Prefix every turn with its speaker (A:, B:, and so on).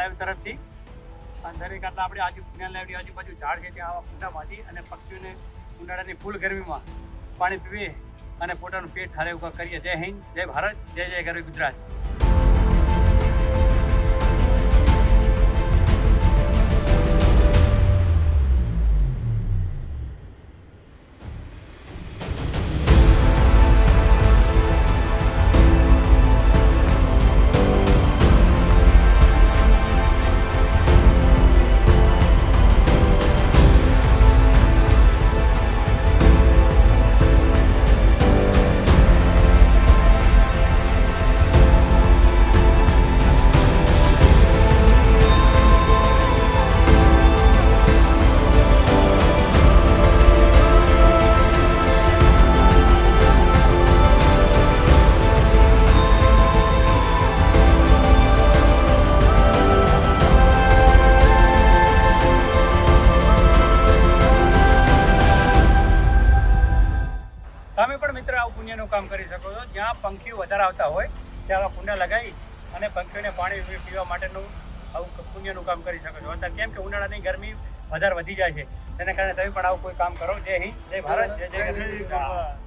A: Live તરફથી. અને દરેક આટલા આપણે પુણ્ય લાઈવની આજુબાજુ ઝાડ છે ત્યાં આવા કુંડામાંથી અને પક્ષીઓને ઉનાળાની ફૂલ ગરમીમાં પાણી પીવે અને પોતાનું પેટ ઠારે ઉભા કરીએ. જય હિન્દ, જય ભારત, જય જય ગરવી ગુજરાત. તમે પણ મિત્ર આવું પુણ્યનું કામ કરી શકો છો. જ્યાં પંખીઓ વધારે આવતા હોય ત્યાં આવા કુંડા લગાવી અને પંખીઓને પાણી પીવા માટેનું આવું પુણ્યનું કામ કરી શકો છો. અત્યારે કેમ કે ઉનાળાની ગરમી વધારે વધી જાય છે, તેના કારણે તમે પણ આવું કોઈ કામ કરો. જય હિન્દ, જય ભારત, જય જય ગરવી ગુજરાત.